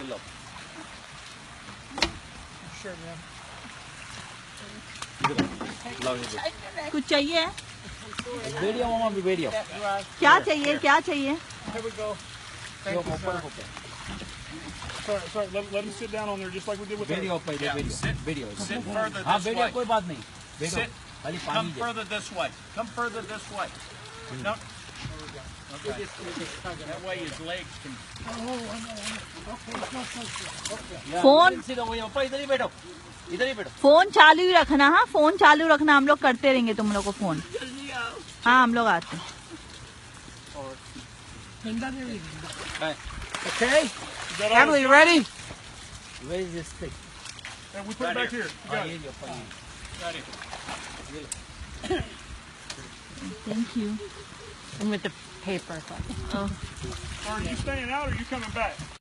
लो Sure, man. कुछ चाहिए? Video मामा भी वीडियो क्या चाहिए, क्या चाहिए? Here we go. Thank you, sir. Sorry. Let him sit down on there just like we did with video पे Yeah, video sit- video sit further हाँ this video way. कोई बात नहीं वीडियो Sit. खाली Come पानी दे further this way. Come further this way. No. Okay. That way his legs can. Phone सीधा वही पापा इधर ही बैठो फोन चालू ही रखना। हाँ, फोन चालू रखना, हम लोग करते रहेंगे तुम लोग को फोन। हाँ, हम लोग आते हैं। Okay Emily, you ready where is this stick And we put it back here. You got it. Ready. Thank you. And with the paper. Oh. Are you staying out or are you coming back?